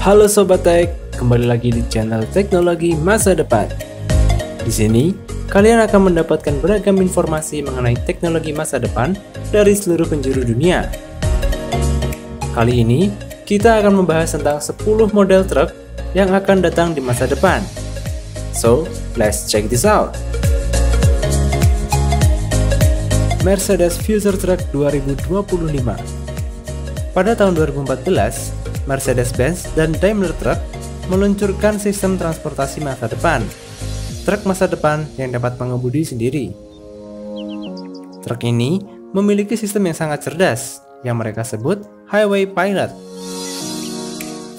Halo Sobat Tech, kembali lagi di channel Teknologi Masa Depan. Di sini, kalian akan mendapatkan beragam informasi mengenai teknologi masa depan dari seluruh penjuru dunia. Kali ini, kita akan membahas tentang 10 model truk yang akan datang di masa depan. So, let's check this out. Mercedes Future Truck 2025. Pada tahun 2014, Mercedes-Benz dan Daimler Truck meluncurkan sistem transportasi masa depan, truk masa depan yang dapat mengemudi sendiri. Truk ini memiliki sistem yang sangat cerdas, yang mereka sebut Highway Pilot.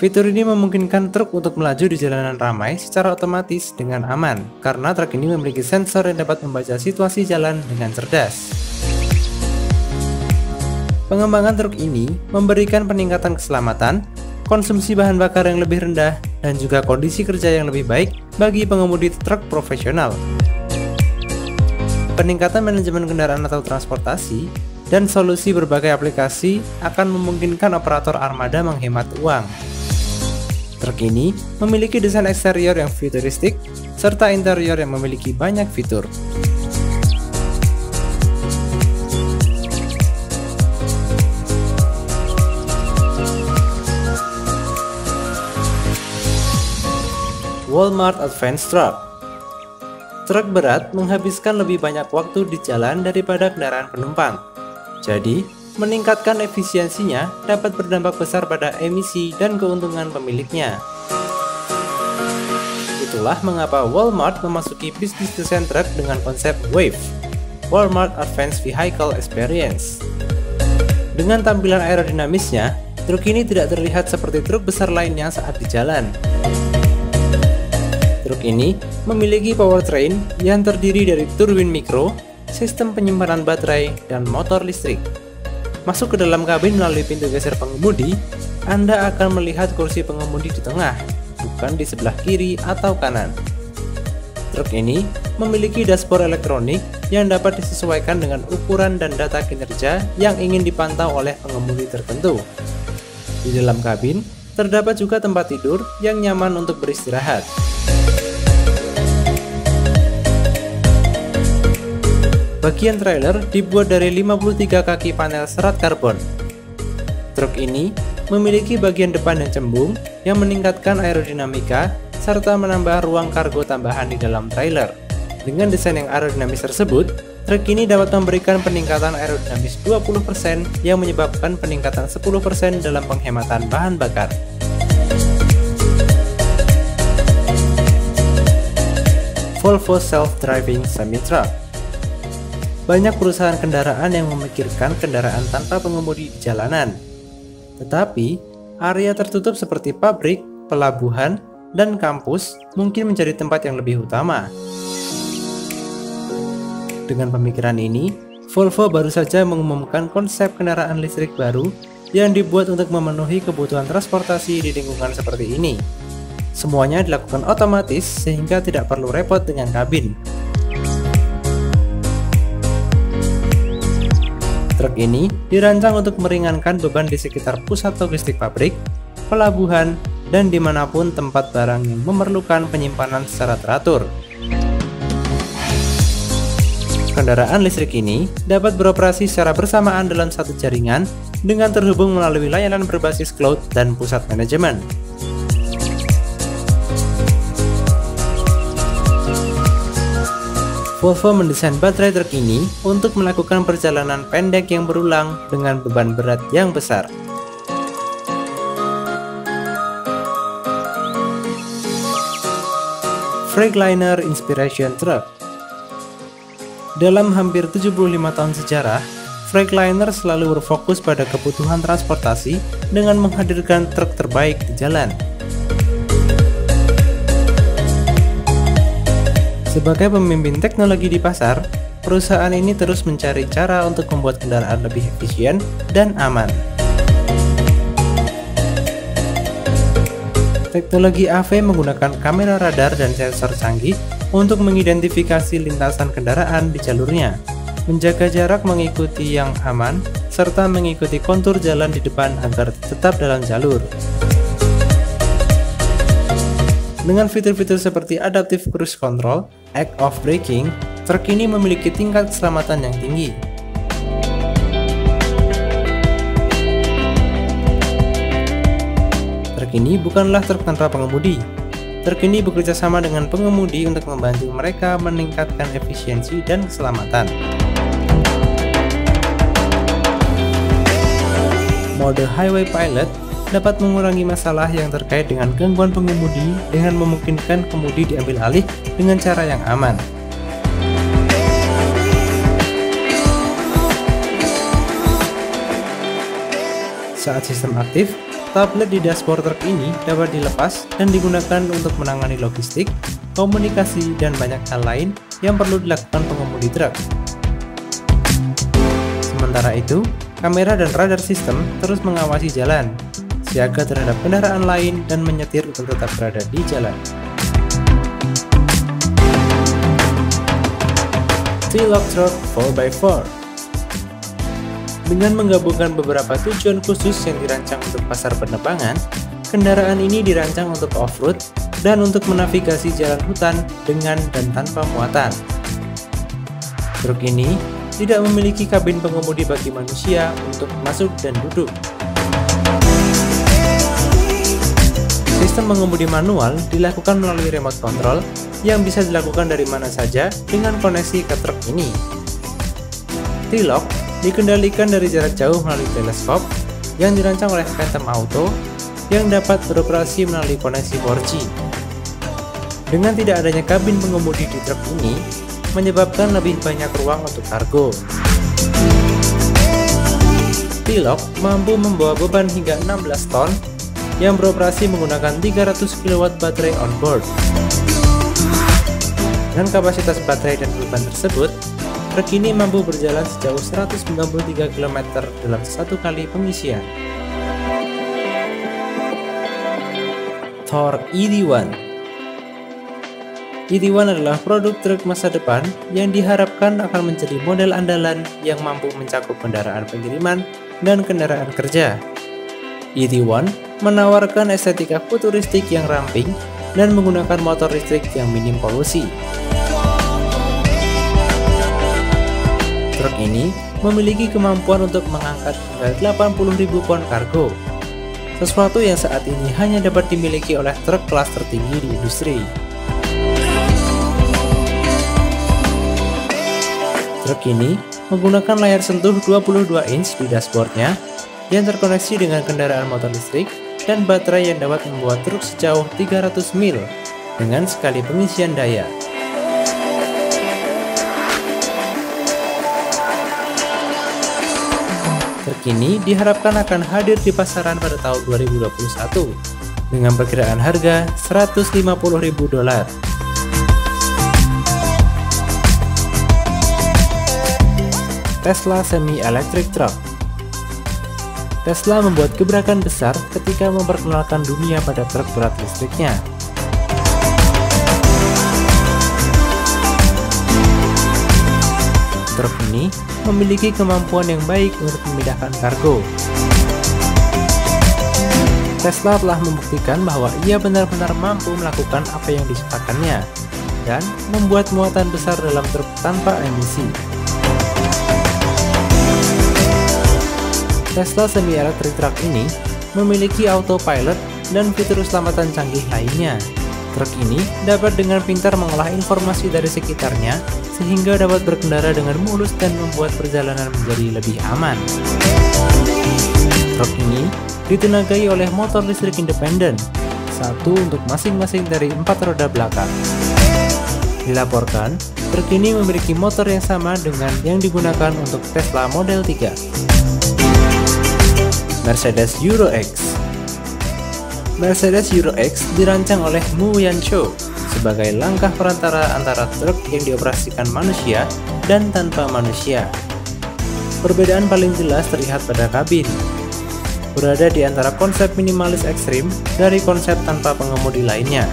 Fitur ini memungkinkan truk untuk melaju di jalanan ramai secara otomatis dengan aman, karena truk ini memiliki sensor yang dapat membaca situasi jalan dengan cerdas. Pengembangan truk ini memberikan peningkatan keselamatan, konsumsi bahan bakar yang lebih rendah, dan juga kondisi kerja yang lebih baik bagi pengemudi truk profesional. Peningkatan manajemen kendaraan atau transportasi dan solusi berbagai aplikasi akan memungkinkan operator armada menghemat uang. Truk ini memiliki desain eksterior yang futuristik serta interior yang memiliki banyak fitur. Walmart Advanced Truck. Truk berat menghabiskan lebih banyak waktu di jalan daripada kendaraan penumpang. Jadi, meningkatkan efisiensinya dapat berdampak besar pada emisi dan keuntungan pemiliknya. Itulah mengapa Walmart memasuki bisnis desain truk dengan konsep WAVE, Walmart Advanced Vehicle Experience. Dengan tampilan aerodinamisnya, truk ini tidak terlihat seperti truk besar lainnya saat di jalan. Truk ini memiliki powertrain yang terdiri dari turbin mikro, sistem penyimpanan baterai, dan motor listrik. Masuk ke dalam kabin melalui pintu geser pengemudi, Anda akan melihat kursi pengemudi di tengah, bukan di sebelah kiri atau kanan. Truk ini memiliki dashboard elektronik yang dapat disesuaikan dengan ukuran dan data kinerja yang ingin dipantau oleh pengemudi tertentu. Di dalam kabin, terdapat juga tempat tidur yang nyaman untuk beristirahat. Bagian trailer dibuat dari 53 kaki panel serat karbon. Truk ini memiliki bagian depan yang cembung yang meningkatkan aerodinamika serta menambah ruang kargo tambahan di dalam trailer. Dengan desain yang aerodinamis tersebut, truk ini dapat memberikan peningkatan aerodinamis 20% yang menyebabkan peningkatan 10% dalam penghematan bahan bakar. Volvo Self-Driving Semi-Truck. Banyak perusahaan kendaraan yang memikirkan kendaraan tanpa pengemudi di jalanan. Tetapi, area tertutup seperti pabrik, pelabuhan, dan kampus mungkin menjadi tempat yang lebih utama. Dengan pemikiran ini, Volvo baru saja mengumumkan konsep kendaraan listrik baru yang dibuat untuk memenuhi kebutuhan transportasi di lingkungan seperti ini. Semuanya dilakukan otomatis sehingga tidak perlu repot dengan kabin. Truk ini dirancang untuk meringankan beban di sekitar pusat logistik pabrik, pelabuhan, dan dimanapun tempat barang yang memerlukan penyimpanan secara teratur. Kendaraan listrik ini dapat beroperasi secara bersamaan dalam satu jaringan dengan terhubung melalui layanan berbasis cloud dan pusat manajemen. Volvo mendesain baterai truk ini untuk melakukan perjalanan pendek yang berulang dengan beban berat yang besar. Freightliner Inspiration Truck. Dalam hampir 75 tahun sejarah, Freightliner selalu berfokus pada kebutuhan transportasi dengan menghadirkan truk terbaik di jalan. Sebagai pemimpin teknologi di pasar, perusahaan ini terus mencari cara untuk membuat kendaraan lebih efisien dan aman. Teknologi AV menggunakan kamera radar dan sensor canggih untuk mengidentifikasi lintasan kendaraan di jalurnya, menjaga jarak mengikuti yang aman, serta mengikuti kontur jalan di depan agar tetap dalam jalur. Dengan fitur-fitur seperti Adaptive Cruise Control, Act of Braking, truk ini memiliki tingkat keselamatan yang tinggi. Truk ini bukanlah truk tanpa pengemudi. Truk ini bekerja sama dengan pengemudi untuk membantu mereka meningkatkan efisiensi dan keselamatan. Mode Highway Pilot dapat mengurangi masalah yang terkait dengan gangguan pengemudi dengan memungkinkan kemudi diambil alih dengan cara yang aman. Saat sistem aktif, tablet di dashboard truk ini dapat dilepas dan digunakan untuk menangani logistik, komunikasi, dan banyak hal lain yang perlu dilakukan pengemudi truk. Sementara itu, kamera dan radar sistem terus mengawasi jalan, siaga terhadap kendaraan lain, dan menyetir untuk tetap berada di jalan. T-Lock Truck 4x4. Dengan menggabungkan beberapa tujuan khusus yang dirancang untuk pasar penerbangan, kendaraan ini dirancang untuk off-road dan untuk menavigasi jalan hutan dengan dan tanpa muatan. Truk ini tidak memiliki kabin pengemudi bagi manusia untuk masuk dan duduk. Sistem mengemudi manual dilakukan melalui remote control yang bisa dilakukan dari mana saja dengan koneksi ke truk ini. T-Lock dikendalikan dari jarak jauh melalui teleskop yang dirancang oleh Phantom Auto yang dapat beroperasi melalui koneksi 4G. Dengan tidak adanya kabin pengemudi di truk ini, menyebabkan lebih banyak ruang untuk kargo. T-Lock mampu membawa beban hingga 16 ton yang beroperasi menggunakan 300 kW baterai onboard. Dengan kapasitas baterai dan beban tersebut, truk ini mampu berjalan sejauh 193 km dalam satu kali pengisian. Thor ED1. ED1 adalah produk truk masa depan yang diharapkan akan menjadi model andalan yang mampu mencakup kendaraan pengiriman dan kendaraan kerja. ED1 menawarkan estetika futuristik yang ramping dan menggunakan motor listrik yang minim polusi. Truk ini memiliki kemampuan untuk mengangkat hingga 80.000 pon kargo, sesuatu yang saat ini hanya dapat dimiliki oleh truk kelas tertinggi di industri. Truk ini menggunakan layar sentuh 22 inch di dashboardnya yang terkoneksi dengan kendaraan motor listrik dan baterai yang dapat membawa truk sejauh 300 mil dengan sekali pengisian daya. Truk ini diharapkan akan hadir di pasaran pada tahun 2021 dengan perkiraan harga $150.000. Tesla Semi-Electric Truck. Tesla membuat gebrakan besar ketika memperkenalkan dunia pada truk berat listriknya. Truk ini memiliki kemampuan yang baik untuk memindahkan kargo. Tesla telah membuktikan bahwa ia benar-benar mampu melakukan apa yang disepakatnya dan membuat muatan besar dalam truk tanpa emisi. Tesla Semi-Electric Truck ini memiliki autopilot dan fitur keselamatan canggih lainnya. Truk ini dapat dengan pintar mengolah informasi dari sekitarnya sehingga dapat berkendara dengan mulus dan membuat perjalanan menjadi lebih aman. Truk ini ditenagai oleh motor listrik independen, satu untuk masing-masing dari 4 roda belakang. Dilaporkan, truk ini memiliki motor yang sama dengan yang digunakan untuk Tesla Model 3. Mercedes Euro X. Mercedes Euro X dirancang oleh Mu Yancho sebagai langkah perantara antara truk yang dioperasikan manusia dan tanpa manusia. Perbedaan paling jelas terlihat pada kabin. Berada di antara konsep minimalis ekstrim dari konsep tanpa pengemudi lainnya.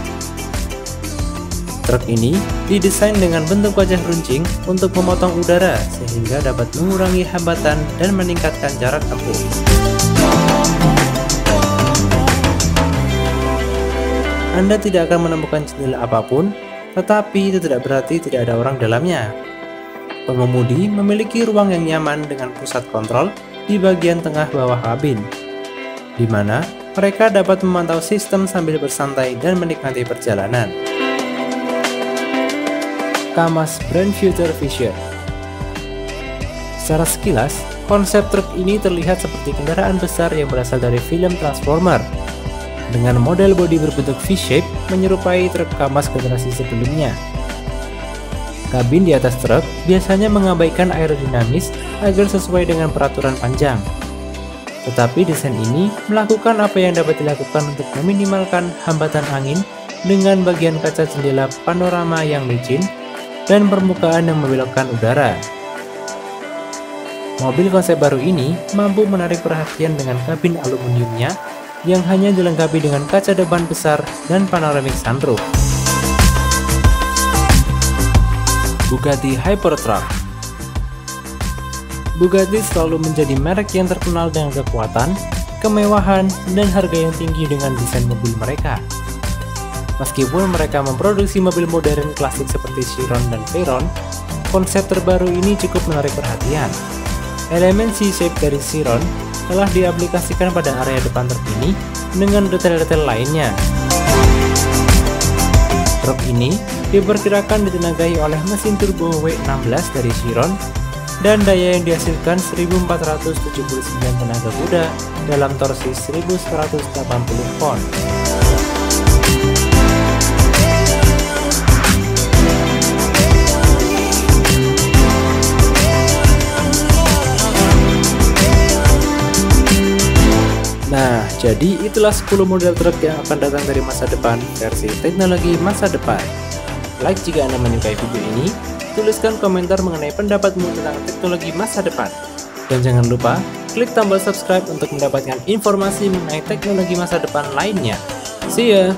Truk ini didesain dengan bentuk wajah runcing untuk memotong udara sehingga dapat mengurangi hambatan dan meningkatkan jarak tempuh. Anda tidak akan menemukan jendela apapun, tetapi itu tidak berarti tidak ada orang dalamnya. Pengemudi memiliki ruang yang nyaman dengan pusat kontrol di bagian tengah bawah kabin, di mana mereka dapat memantau sistem sambil bersantai dan menikmati perjalanan. Kamaz Brand Future Vision. Secara sekilas, konsep truk ini terlihat seperti kendaraan besar yang berasal dari film Transformer, dengan model bodi berbentuk V-shape menyerupai truk Kamaz generasi sebelumnya. Kabin di atas truk biasanya mengabaikan aerodinamis agar sesuai dengan peraturan panjang. Tetapi desain ini melakukan apa yang dapat dilakukan untuk meminimalkan hambatan angin dengan bagian kaca jendela panorama yang licin dan permukaan yang membelokkan udara. Mobil konsep baru ini mampu menarik perhatian dengan kabin aluminiumnya yang hanya dilengkapi dengan kaca depan besar dan panoramic sunroof. Bugatti Hypertruck. Bugatti selalu menjadi merek yang terkenal dengan kekuatan, kemewahan, dan harga yang tinggi dengan desain mobil mereka. Meskipun mereka memproduksi mobil modern klasik seperti Chiron dan Veyron, konsep terbaru ini cukup menarik perhatian. Elemen C-shape dari Chiron telah diaplikasikan pada area depan truk ini dengan detail-detail lainnya. Truk ini diperkirakan ditenagai oleh mesin turbo W16 dari Chiron dan daya yang dihasilkan 1479 tenaga kuda dalam torsi 1180 pon. Nah, jadi itulah 10 model truk yang akan datang dari masa depan versi teknologi masa depan. Like jika Anda menyukai video ini, tuliskan komentar mengenai pendapatmu tentang teknologi masa depan. Dan jangan lupa, klik tombol subscribe untuk mendapatkan informasi mengenai teknologi masa depan lainnya. See ya!